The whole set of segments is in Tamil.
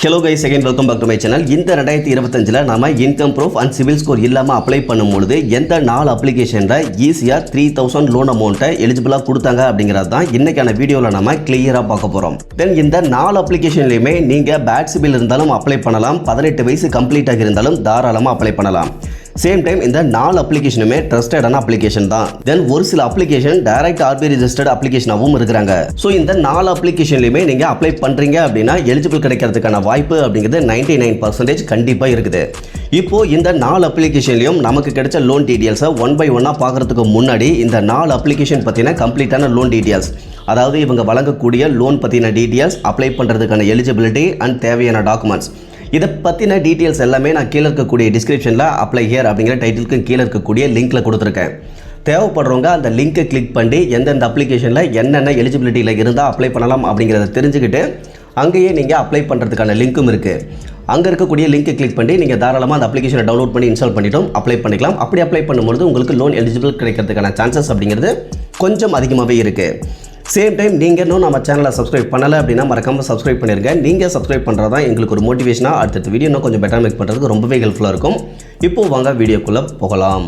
Hello guys, again welcome back to my channel. இந்த 2025ல நாம income proof and civil score இல்லாம அப்ளை பண்ணும்போது எந்த 4 அப்ளிகேஷன்ல ஈஸியா 3000 லோன் அமௌண்ட்டை எலிஜிபிளா கொடுத்தாங்க அப்படிங்கறது தான் இன்னைக்கான வீடியோல நாம கிளியரா பார்க்க போறோம். தென் இந்த 4 அப்ளிகேஷன்லயுமே நீங்க பேட் சிபில் இருந்தாலும் அப்ளை பண்ணலாம், 18 வயசு கம்ப்ளீட் ஆகி இருந்தாலும் தாராளமா அப்ளை பண்ணலாம். சேம் டைம் இந்த 4 அப்ளிகேஷனுமே ட்ரஸ்டடான அப்ளிகேஷன் தான். தென் ஒரு சில அப்ளிகேஷன் டைரக்ட் ஆர்பிஐ ரெஜிஸ்டர்ட் அப்ளிகேஷனாகவும் இருக்கிறாங்க. ஸோ இந்த 4 அப்ளிகேஷன்லையுமே நீங்கள் அப்ளை பண்ணுறீங்க அப்படின்னா எலிஜிபிள் கிடைக்கிறதுக்கான வாய்ப்பு அப்படிங்கிறது 99% கண்டிப்பாக இருக்குது. இப்போது இந்த 4 அப்ளிகேஷன்லையும் நமக்கு கிடைச்ச லோன் டீட்டெயில்ஸை ஒன் பை ஒன்னாக பார்க்குறதுக்கு முன்னாடி இந்த 4 அப்ளிகேஷன் பற்றின கம்ப்ளீட்டான லோன் டீட்டெயில்ஸ், அதாவது இவங்க வழங்கக்கூடிய லோன் பற்றின டீட்டெயில்ஸ், அப்ளை பண்ணுறதுக்கான எலிஜிபிலிட்டி அண்ட் தேவையான டாக்குமெண்ட்ஸ், இதை பற்றின டீட்டெயில்ஸ் எல்லாமே நான் கீழே இருக்கக்கூடிய டிஸ்கிரிப்ஷனில் அப்ளை ஹியர் அப்படிங்கிற டைட்டிலுக்கு கீழே இருக்கக்கூடிய லிங்க்கில் கொடுத்துருக்கேன். தேவைப்படுறவங்க அந்த லிங்க்கை கிளிக் பண்ணி எந்தெந்த அப்ளிகேஷனில் என்னென்ன எலிஜிபிலிட்டியில் இருந்தால் அப்ளை பண்ணலாம் அப்படிங்கிறத தெரிஞ்சுக்கிட்டு அங்கேயே நீங்கள் அப்ளை பண்ணுறதுக்கான லிங்க்கும் இருக்குது. அங்கே இருக்கக்கூடிய லிங்க்கை கிளிக் பண்ணி நீங்கள் தாராளமாக அந்த அப்ளிகேஷனை டவுன்லோட் பண்ணி இன்ஸ்டால் பண்ணிவிட்டும் அப்ளை பண்ணிக்கலாம். அப்படி அப்ளை பண்ணும்போது உங்களுக்கு லோன் எலிஜிபிள் கிடைக்கிறதுக்கான சான்சஸ் அப்படிங்கிறது கொஞ்சம் அதிகமாகவே இருக்குது. சேம் டைம் நீங்கள் இன்னும் நம்ம சேனலை சப்ஸ்கிரைப் பண்ணலை அப்படின்னா மறக்காமல் சப்ஸ்கிரைப் பண்ணிருங்க. நீங்கள் சப்ஸ்கிரைப் பண்ணுறது தான் எங்களுக்கு ஒரு மோட்டிவேஷனாக அடுத்த வீடியோ இன்னும் கொஞ்சம் பெட்டர் மேக் பண்ணுறதுக்கு ரொம்பவே ஹெல்ப்ஃபுல்லாக இருக்கும். இப்போது வாங்க வீடியோக்குள்ளே போகலாம்.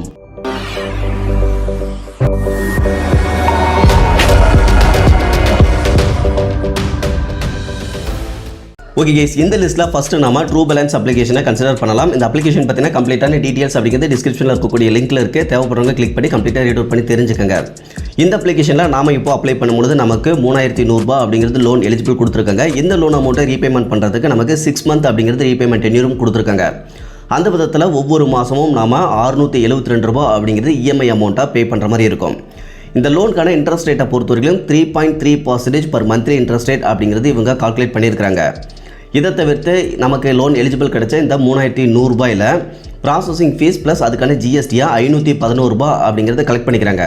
ஓகே கேஸ், இந்த லிஸ்ட்டில் ஃபஸ்ட்டு நம்ம ட்ரூ பேலன்ஸ் அப்ளிகேஷனை கன்சிடர் பண்ணலாம். இந்த அப்ளிகேஷன் பற்றின கம்ப்ளீட்டான டீட்டெயில்ஸ் அப்படிங்கிறது டிஸ்கிரிப்ஷனில் இருக்கக்கூடிய லிங்க்கில் இருக்குது. தேவைப்படுறவங்க கிளிக் பண்ணி கம்ப்ளீட்டாக ரீட் அவுட் பண்ணி தெரிஞ்சுக்கங்க. இந்த அப்ளிகேஷனில் நாம் இப்போ அப்ளை பண்ணும்போது நமக்கு 3100 அப்படிங்கிறது லோன் எலிஜிபிள் கொடுத்துருக்காங்க. இந்த லோன் அமௌண்ட்டை ரீபேமெண்ட் பண்ணுறதுக்கு நமக்கு 6 மந்த் அப்படிங்கிறது ரீபேமெண்ட் டென்யூரும் கொடுத்துருக்காங்க. அந்த விதத்தில் ஒவ்வொரு மாதமும் நாம் 672 ரூபா அப்படிங்கிறது இஎம்ஐ அமௌண்ட்டாக பே பண்ணுற மாதிரி இருக்கும். இந்த லோனுக்கான இன்ட்ரெஸ்ட் ரேட்டை பொறுத்த வரைக்கும் 3.3% பர் மந்த்லி இன்ட்ரெஸ்ட் ரேட் அப்படிங்கிறது இவங்க கால்குலேட் பண்ணியிருக்காங்க. இதை தவிர்த்து நமக்கு லோன் எலிஜிபிள் கிடைச்ச இந்த 3100 ரூபாயில் ப்ராசஸிங் ஃபீஸ் ப்ளஸ் அதுக்கான ஜிஎஸ்டியாக 511 ரூபா அப்படிங்கிறத கலெக்ட் பண்ணிக்கிறாங்க.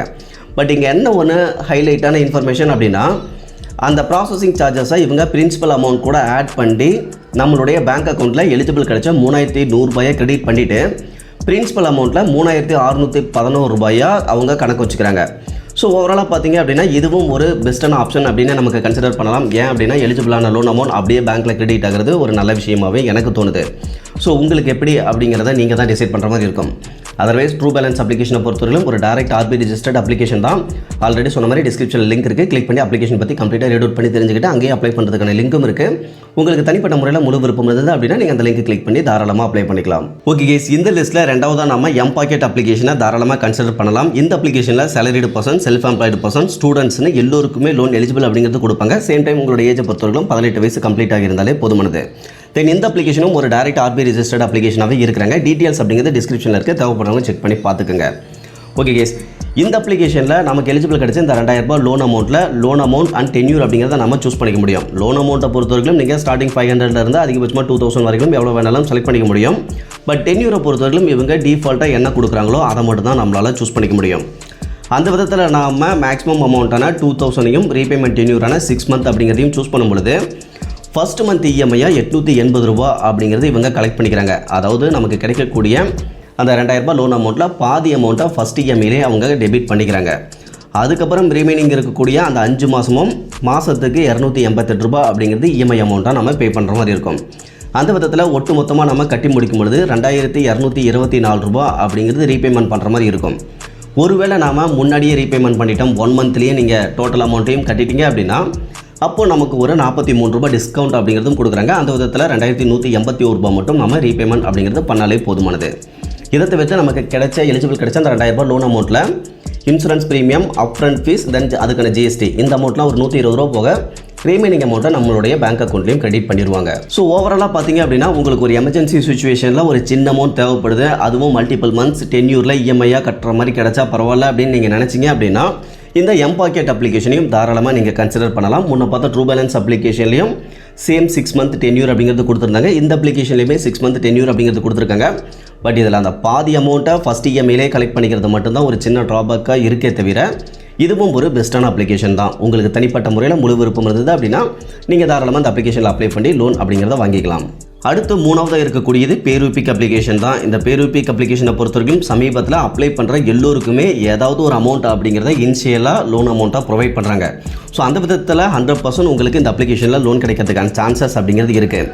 பட் இங்கே என்ன ஒன்று ஹைலைட்டான இன்ஃபர்மேஷன் அப்படின்னா, அந்த ப்ராசஸிங் சார்ஜஸை இவங்க பிரின்சிபல் அமௌண்ட் கூட ஆட் பண்ணி நம்மளுடைய பேங்க் அக்கௌண்ட்டில் எலிஜிபிள் கிடைச்ச 3100 ரூபாயை கிரெடிட் பண்ணிவிட்டு பிரின்சிபல் அமௌண்ட்டில் 3611 ரூபாயாக அவங்க கணக்கு வச்சுக்கிறாங்க. ஸோ ஓவராலாக பார்த்தீங்க அப்படின்னா இதுவும் ஒரு பெஸ்ட்டான ஆப்ஷன் அப்படின்னு நமக்கு கன்சிடர் பண்ணலாம். ஏன் அப்படின்னா எலிஜிபிளான லோன் அமௌண்ட் அப்படியே பேங்க்கில் கிரெடிட் ஆகிறது ஒரு நல்ல விஷயமாகவே எனக்கு தோணுது. ஸோ உங்களுக்கு எப்படி அப்படிங்கிறத நீங்கள் தான் டிசைட் பண்ணுற மாதிரி இருக்கும். அதர்வைஸ் ட்ரூ பேலன்ஸ் அப்ளிகேஷனை பொறுத்தவரைக்கும் ஒரு டைரக்ட் ஆர்பிஐ ரெஜிஸ்டர்ட் அப்ளிகேஷன் தான். ஆல்ரெடி சொன்ன மாதிரி டிஸ்கிரிப்ஷனில் லிங்க் இருக்குது. கிளிக் பண்ணி அப்ளிகேஷன் பற்றி கம்ப்ளீட்டாக ரீட் அவுட் பண்ணி தெரிஞ்சுக்கிட்டு அங்கேயே அப்ளை பண்ணுறதுக்கான லிங்க்கும் இருக்குது. உங்களுக்கு தனிப்பட்ட முறையில் முழு விருப்பம் இருந்தது அப்படின்னா நீங்கள் அந்த லிங்க் கிளிக் பண்ணி தாராளமாக அப்ளை பண்ணிக்கலாம். ஓகே கேஸ், இந்த லிஸ்ட்டில் ரெண்டாவதாக நம்ம எம்பாக்கெட் அப்ளிகேஷனை தாராளமாக கன்சிடர் பண்ணலாம். இந்த அப்ளிகேஷனில் salaried person, self employed person, ஸ்டூடெண்ட்ஸ்னு எல்லோருக்குமே லோன் எலிஜிபிள் அப்படிங்கிறது கொடுப்பாங்க. சேம் டைம் உங்களோட ஏஜை பொறுத்தவரைக்கும் 18 வயசு கம்ப்ளீட் ஆகியிருந்தாலே போதுமானது. தென் இந்த அப்ளிகேஷனும் ஒரு டைரக்ட் ஆர்பிஐ ரெஜிஸ்டர்ட் அப்ளிகேஷனாகவே இருக்கிறாங்க. டீட்டெயில்ஸ் அப்படிங்கிறது டிஸ்கிரிப்ஷனில் இருக்குது, தேவைப்படுறவங்க செக் பண்ணி பார்த்துக்குங்க. ஓகே கேஸ், இந்த அப்ளிகேஷனில் நமக்கு எலிஜிபிள் கிடைச்ச இந்த 2000 ரூபாய் லோன் அமௌண்ட்டில் லோன் அமௌண்ட் அண்ட் டென்யூர் அப்படிங்கிறத நம்ம சூஸ் பண்ணிக்க முடியும். லோன் அமௌண்ட்டை பொறுத்தவரைக்கும் நீங்கள் ஸ்டார்டிங் 500 இருந்து அதிகபட்சமாக 2000 வரைக்கும் எவ்வளோ வேணாலும் செலக்ட் பண்ணிக்க முடியும். பட் டென்யூரை பொறுத்தவரைக்கும் இவங்க டிஃபால்ட்டாக என்ன கொடுக்குறாங்களோ அதை மட்டும் தான் நம்மளால் சூஸ் பண்ணிக்க முடியும். அந்த விதத்தில் நாம் மேக்ஸிமம் அமௌண்ட்டான 2000ஐயும் ரீபேமெண்ட் டென்யூரான 6 மந்த் அப்படிங்கிறதையும் சூஸ் பண்ணும்பொழுது ஃபஸ்ட் மந்த் இஎம்ஐயாக 880 ரூபா அப்படிங்கிறது இவங்க கலெக்ட் பண்ணிக்கிறாங்க. அதாவது நமக்கு கிடைக்கக்கூடிய அந்த 2000 ரூபாய் லோன் அமௌண்ட்டில் பாதி அமௌண்ட்டை ஃபஸ்ட் இஎம்ஐலே அவங்க டெபிட் பண்ணிக்கிறாங்க. அதுக்கப்புறம் ரிமைனிங் இருக்கக்கூடிய அந்த 5 மாதமும் மாதத்துக்கு 288 ரூபா அப்படிங்கிறது இஎம்ஐ அமௌண்ட்டாக நம்ம பே பண்ணுற மாதிரி இருக்கும். அந்த விதத்தில் ஒட்டு மொத்தமாக நம்ம கட்டி முடிக்கும் பொழுது 2224 ரூபா அப்படிங்கிறது ரீபேமெண்ட் பண்ணுற மாதிரி இருக்கும். ஒருவேளை நாம் முன்னாடியே ரீபேமெண்ட் பண்ணிட்டோம், 1 மந்த்லேயே நீங்கள் டோட்டல் அமௌண்ட்டையும் கட்டிட்டீங்க அப்படின்னா அப்போது நமக்கு ஒரு 43 ரூபாய் டிஸ்கவுண்ட் அப்படிங்கிறதும் கொடுக்குறாங்க. அந்த விதத்தில் 2181 ரூபாய் மட்டும் நம்ம ரீபேமெண்ட் அப்படிங்கிறது பண்ணாலே போதுமானது. இதை தவிர்த்து நமக்கு கிடைச்ச எலிஜிபிள் கிடைச்ச அந்த 2000 ரூபாய் லோன் அமௌண்ட்டில் இன்சூரன்ஸ் ப்ரீமியம், அப்ஃப்ரண்ட் ஃபீஸ், தென் அதுக்கான ஜிஎஸ்டி இந்த அமௌண்ட்லாம் ஒரு 120 ரூபா போக ரீமைனிங் அமௌண்ட்டை நம்மளுடைய பேங்க் அக்கௌண்ட்லையும் கிரெடிட் பண்ணிடுவாங்க. ஸோ ஓவராலாக பார்த்தீங்க அப்படின்னா உங்களுக்கு ஒரு எமர்ஜென்சி சுச்சுவேஷனில் ஒரு சின்ன அமௌண்ட் தேவைப்படுது, அதுவும் மல்டிபிள் மந்த்ஸ் டென்யூரில் இஎம்ஐயாக கட்டுற மாதிரி கிடச்சா பரவாயில்ல அப்படின்னு நீங்கள் நினச்சிங்க அப்படின்னா இந்த எம்பாக்கெட் அப்ளிகேஷனையும் தாராளமாக நீங்கள் கன்சிடர் பண்ணலாம். முன்ன பார்த்தா ட்ரூ பேலன்ஸ் அப்ளிகேஷன்லையும் சேம் 6 மந்த் டென்யூர் அப்படிங்கிறது கொடுத்துருந்தாங்க. இந்த அப்ளிகேஷன்லையுமே 6 மந்த் டென்யூர் அப்படிங்கிறது கொடுத்துருக்காங்க. பட் இதில் அந்த பாதி அமௌண்ட்டை ஃபஸ்ட் இஎம்ஐலே கலெக்ட் பண்ணிக்கிறது மட்டும்தான் ஒரு சின்ன ட்ராபேக்காக இருக்கே தவிர இதுவும் ஒரு பெஸ்ட்டான அப்ளிகேஷன் தான். உங்களுக்கு தனிப்பட்ட முறையில் முழு விருப்பம் இருந்தது அப்படின்னா நீங்கள் தாராளமாக அந்த அப்ளிகேஷனில் அப்ளை பண்ணி லோன் அப்படிங்கிறத வாங்கிக்கலாம். அடுத்து மூணாவதாக இருக்கக்கூடியது பேரூபிக் அப்ளிகேஷன் தான். இந்த பேரூபிக் அப்ளிகேஷனை பொறுத்தவரைக்கும் சமீபத்தில் அப்ளை பண்ணுற எல்லோருக்குமே ஏதாவது ஒரு அமௌண்ட் அப்படிங்கிறத இனிஷியலாக லோன் அமௌண்ட்டாக ப்ரொவைட் பண்ணுறாங்க. ஸோ அந்த விதத்தில் 100% உங்களுக்கு இந்த அப்ளிகேஷனில் லோன் கிடைக்கிறதுக்கான சான்சஸ் அப்படிங்கிறது இருக்குது.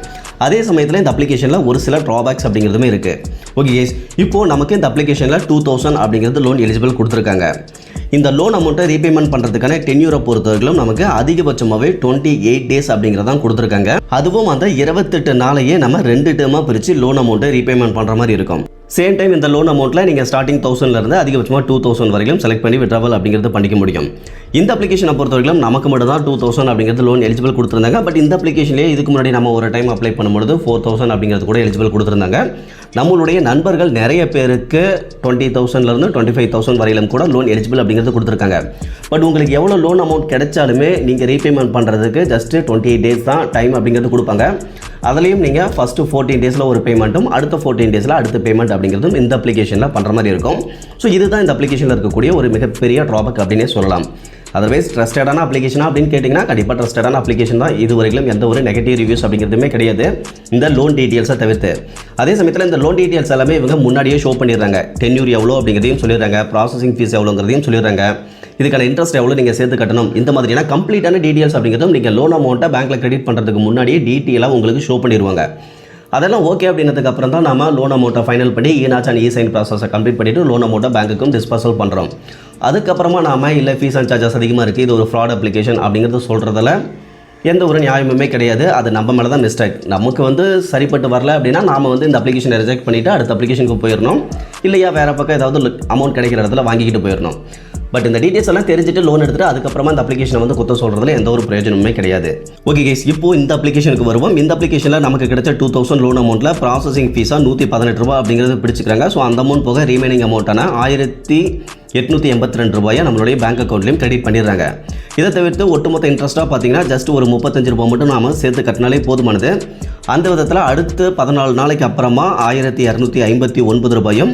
அதே சமயத்தில் இந்த அப்ளிகேஷனில் ஒரு சில ட்ராபேக்ஸ் அப்படிங்கிறதுமே இருக்குது. ஓகே கேஸ், இப்போது நமக்கு இந்த அப்ளிகேஷனில் 2000 அப்படிங்கிறது லோன் எலிஜிபிள் கொடுத்துருக்காங்க. இந்த லோன் அமௌண்ட்டை ரீபேமெண்ட் பண்ணுறதுக்கான டென்யூரை பொறுத்தவரைக்கும் நமக்கு அதிகபட்சமாகவே 28 டேஸ் அப்படிங்கிறதான் கொடுத்துருக்காங்க. அதுவும் அந்த 28 நாளையே நம்ம 2 டேர்மாக பிரித்து லோன் அமௌண்ட்டை ரீபேமெண்ட் பண்ணுற மாதிரி இருக்கும். சேம் டைம் இந்த லோன் அமௌண்ட்டில் நீங்கள் ஸ்டார்டிங் 1000லேருந்து அதிகபட்சமாக 2000 வரைக்கும் செலக்ட் பண்ணி விட்ராவல் அப்படிங்கிறது பண்ணிக்க முடியும். இந்த அப்ளிகேஷனை பொறுத்தவரைக்கும் நமக்கு மட்டும் தான் 2000 அப்படிங்கிறது லோன் எலிஜிபிள் கொடுத்துருந்தாங்க. பட் இந்த அப்ளிகேஷன்லேயே இதுக்கு முன்னாடி நம்ம ஒரு டைம் அப்ளை பண்ணும்போது 4000 அப்படிங்கிறது கூட எலிஜிபிள் கொடுத்துருந்தாங்க. நம்மளுடைய நண்பர்கள் நிறைய பேருக்கு 20,000லேருந்து 25,000 வரையிலும் கூட லோன் எலிஜிபிள் அப்படிங்கிறது கொடுத்துருக்காங்க. பட் உங்களுக்கு எவ்வளோ லோன் அமௌண்ட் கிடைச்சாலுமே நீங்கள் ரீபேமெண்ட் பண்ணுறதுக்கு ஜஸ்ட்டு 28 டேஸ் தான் டைம் அப்படிங்கிறது கொடுப்பாங்க. அதுலேயும் நீங்கள் ஃபஸ்ட்டு 14 டேஸில் ஒரு பேமெண்ட்டும் அடுத்த 14 டேஸில் அடுத்த பேமெண்ட் அப்படிங்கிறதும் இந்த அப்ளிகேஷனில் பண்ணுற மாதிரி இருக்கும். ஸோ இதுதான் இந்த அப்ளிகேஷனில் இருக்கக்கூடிய ஒரு மிகப்பெரிய ட்ராபேக் அப்படின்னே சொல்லலாம். அதர்வைஸ் ட்ரஸ்டடான அப்ளிகேஷனா அப்படின்னு கேட்டிங்கன்னா கண்டிப்பாக ட்ரஸ்டடான அப்ளிகேஷன் தான். இது வரைக்கும் எந்த ஒரு நெகட்டிவ் ரிவ்யூஸ் அப்படிங்கிறதுமே கிடையாது இந்த லோன் டீட்டெயில்ஸை தவிர்த்து. அதே சமயத்தில் இந்த லோன் டீட்டெயில்ஸ் எல்லாமே இவங்க முன்னாடியே ஷோ பண்ணிடுறாங்க. டென்யூர் எவ்வளோ அப்படிங்கிறதையும் சொல்லிடுறாங்க, ப்ராசஸிங் ஃபீஸ் எவ்வளோங்கிறதையும் சொல்லிடுறாங்க, இதுக்கான இன்ட்ரெஸ்ட் எவ்வளோ நீங்கள் சேர்த்து கட்டணும், இந்த மாதிரியான கம்ப்ளீட்டான டீட்டெயில்ஸ் அப்படிங்கிறதும் நீங்கள் லோன் அமௌண்ட்டை பேங்க்கில் கிரெடிட் பண்ணுறதுக்கு முன்னாடியே டீட்டெயிலாக உங்களுக்கு ஷோ பண்ணிடுவாங்க. அதெல்லாம் ஓகே அப்படின்றதுக்கு அப்புறம் தான் நம்ம லோன் அமௌண்ட்டை ஃபைனல் பண்ணி ஈனாச் அண்ட் இ-சைன் ப்ராசஸை கம்ப்ளீட் பண்ணிவிட்டு லோன் அமௌண்ட்டை பேங்க்குக்கும் டிஸ்பர்சல் பண்ணுறோம். அதுக்கப்புறமா நாம இல்லை ஃபீஸ் அண்ட் சார்ஜஸ் அதிகமாக இருக்குது, இது ஒரு ஃப்ராட் அப்ளிகேஷன் அப்படிங்கிறது சொல்கிறதுல எந்த ஒரு நியாயமுமே கிடையாது. அது நம்ம மேலே தான் மிஸ்டேக். நமக்கு சரிப்பட்டு வரல அப்படின்னா நாம் இந்த அப்ளிகேஷனை ரிஜெக்ட் பண்ணிவிட்டு அடுத்த அப்ளிகேஷனுக்கு போயிடணும், இல்லையா வேறு பக்கம் ஏதாவது அமௌண்ட் கிடைக்கிற இடத்துல வாங்கிக்கிட்டு போயிடணும். பட் இந்த டீட்டெயில்ஸ் எல்லாம் தெரிஞ்சுட்டு லோன் எடுத்துட்டு அதுக்கப்புறமா இந்த அப்ளிகேஷனை குத்த சொல்கிறதுல எந்த ஒரு பிரயோஜனமே கிடையாது. ஓகே கேஸ், இப்போ இந்த அப்ளிகேஷனுக்கு வருவோம். இந்த அப்ளிகேஷனில் நமக்கு கிடைச்ச 2000 லோன் அமௌண்ட்டில் ப்ராசஸிங் ஃபீஸாக 118 ரூபா அப்படிங்கிறது பிடிச்சிக்கிறாங்க. ஸோ அந்த அமௌண்ட் போக ரீமைனிங் அமௌண்ட்டான 1882 ரூபாயை நம்மளுடைய பேங்க் அக்கௌண்ட்லையும் கிரெடிட் பண்ணிடுறாங்க. இதை தவிர்த்து ஒட்டுமொத்த இன்ட்ரெஸ்ட்டாக பார்த்தீங்கன்னா ஜஸ்ட் ஒரு 35 ரூபா மட்டும் நாம் சேர்த்து கட்டினாலே போதுமானது. அந்த விதத்தில் அடுத்து 14 நாளைக்கு அப்புறமா 1259 ரூபாயும்,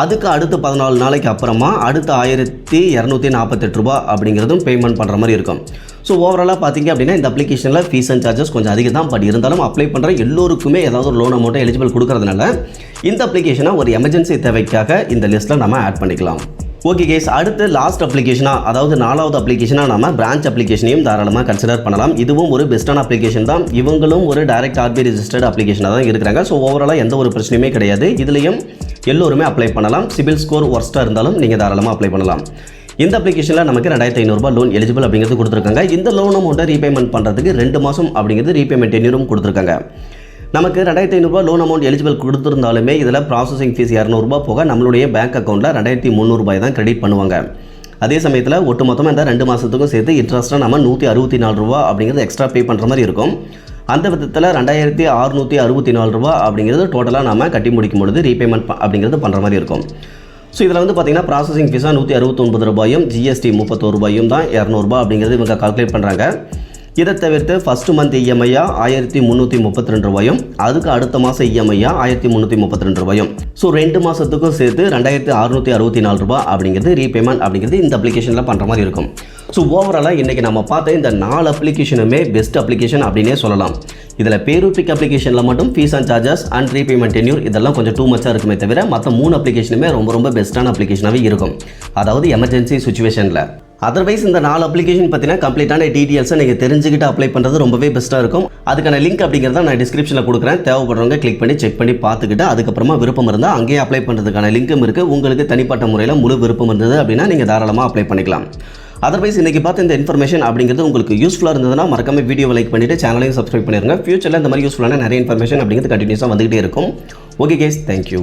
அதுக்கு அடுத்து 14 நாளைக்கு அப்புறமா அடுத்து 1248 ரூபா அப்படிங்கிறதும் பேமெண்ட் பண்ணுற மாதிரி இருக்கும். ஸோ ஓவராலாக பார்த்தீங்க அப்படின்னா இந்த அப்ளிகேஷனில் ஃபீஸ் அண்ட் சார்ஜஸ் கொஞ்சம் அதிகம் தான். பட் இருந்தாலும் அப்ளை பண்ணுற எல்லோருக்குமே ஏதாவது ஒரு லோன் அமௌண்ட்டை எலிஜிபிள் கொடுக்கறதுனால இந்த அப்ளிகேஷனை ஒரு எமர்ஜென்சி தேவைக்காக இந்த லிஸ்ட்டில் நம்ம ஆட் பண்ணிக்கலாம். ஓகே கேஸ், அடுத்து லாஸ்ட் அப்ளிகேஷனாக, அதாவது 4வது அப்ளிகேஷனாக நம்ம பிரான்ச் அப்ளிகேஷனையும் தாராளமாக கன்சிடர் பண்ணலாம். இதுவும் ஒரு பெஸ்ட்டான அப்ளிகேஷன் தான். இவங்களும் ஒரு டைரக்ட் ஆர்பிஐ ரிஜிஸ்டர்ட் அப்ளிகேஷனாக தான் இருக்கிறாங்க. ஸோ ஓவராலாக எந்த ஒரு பிரச்சனையுமே கிடையாது. இதுலேயும் எல்லோருமே அப்ளை பண்ணலாம். சிபில் ஸ்கோர் ஒர்ஸ்ட்டாக இருந்தாலும் நீங்கள் தாராளமாக அப்ளை பண்ணலாம். இந்த அப்ளிகேஷனில் நமக்கு 2500 ரூபாய் லோன் எலிஜிபிள் அப்படிங்கிறது கொடுத்துருக்காங்க. இந்த லோன் அமௌண்ட்டை ரீபேமெண்ட் பண்ணுறதுக்கு 2 மாதம் அப்படிங்கிறது ரீபேமெண்ட் டென்யூரும் கொடுத்துருக்காங்க. நமக்கு 2500 ரூபாய் லோன் அமௌண்ட் எலிஜிபிள் கொடுத்துருந்தாலுமே இதில் ப்ராசஸிங் ஃபீஸ் 200 ரூபாய் போக நம்மளுடைய பேங்க் அக்கௌண்ட்டில் 2300 ரூபாய் தான் கிரெடிட் பண்ணுவாங்க. அதே சமயத்தில் ஒட்டுமொத்தமாக இந்த 2 மாதத்துக்கும் சேர்த்து இன்ட்ரெஸ்ட்டாக நம்ம 164 ரூபா அப்படிங்கிறது எக்ஸ்ட்ரா பே பண்ணுற மாதிரி இருக்கும். அந்த விதத்தில் 2664 ரூபா அப்படிங்கிறது டோட்டலாக நம்ம கட்டி முடிக்கும் பொழுது ரீபேமெண்ட் அப்படிங்கிறது பண்ணுற மாதிரி இருக்கும். ஸோ இதில் பார்த்தீங்கன்னா ப்ராசஸிங் ஃபீஸாக 169 ரூபாயும், ஜிஎஸ்டி 31 ரூபாயும் தான் 200 ரூபாய் அப்படிங்கிறது இவங்க கால்குலேட் பண்ணுறாங்க. இதை தவிர்த்து ஃபஸ்ட்டு மந்த் இஎம்ஐயாக 1332 ரூபாயும், அதுக்கு அடுத்த மாதம் இஎம்ஐயாக 1332 ரூபாயும். ஸோ 2 மாதத்துக்கும் சேர்த்து 2664 ரூபாய் அப்படிங்கிறது ரீபேமெண்ட் அப்படிங்கிறது இந்த அப்ளிகேஷனில் பண்ணுற மாதிரி இருக்கும். ஸோ ஓவராலாக இன்றைக்கி நம்ம பார்த்த இந்த 4 அப்ளிகேஷனுமே பெஸ்ட் அப்ளிகேஷன் அப்படின்னே சொல்லலாம். இதில் பேரூபிக் அப்ளிகேஷனில் மட்டும் fees and charges and repayment tenure இதெல்லாம் கொஞ்சம் டூ மச்சாக இருக்குமே தவிர மற்ற 3 அப்ளிகேஷனுமே ரொம்ப பெஸ்ட்டான அப்ளிகேஷனாகவே இருக்கும், அதாவது எமர்ஜென்சி சுச்சுவேஷனில். அதர்வைஸ் இந்த 4 அப்ளிகேஷன் பார்த்தீங்கன்னா கம்ப்ளீட்டான டீட்டெயில்ஸை நீங்கள் தெரிஞ்சுக்கிட்டு அப்ளை பண்ணுறது ரொம்பவே பெஸ்ட்டாக இருக்கும். அதுக்கான லிங்க் அப்படிங்கிறத நான் டிஸ்கிரிப்ஷனில் கொடுக்குறேன். தேவைப்படுறவங்க கிளிக் பண்ணி செக் பண்ணி பார்த்துக்கிட்டு அதுக்கப்புறமா விருப்பம் இருந்தால் அங்கேயே அப்ளை பண்ணுறதுக்கான லிங்க்கும் இருக்குது. உங்களுக்கு தனிப்பட்ட முறையில் முழு விருப்பம் இருந்தது அப்படின்னா நீங்கள் தாராளமாக அப்ளை பண்ணிக்கலாம். அதர்வைஸ் இன்றைக்கி பார்த்து இந்த இன்ஃபர்மேஷன் அப்படிங்கிறது உங்களுக்கு யூஸ்ஃபுல்லாக இருந்ததுன்னா மறக்காம வீடியோ லைக் பண்ணிவிட்டு சேனலையும் சப்ஸ்கிரைப் பண்ணிடுங்க. ஃபியூச்சரில் இந்த மாதிரி யூஸ்ஃபுல்லான நிறைய இன்ஃபர்மேஷன் அப்படிங்கிறது கண்டினியூஸாக வந்துகிட்டே இருக்கும். Okay guys, thank you.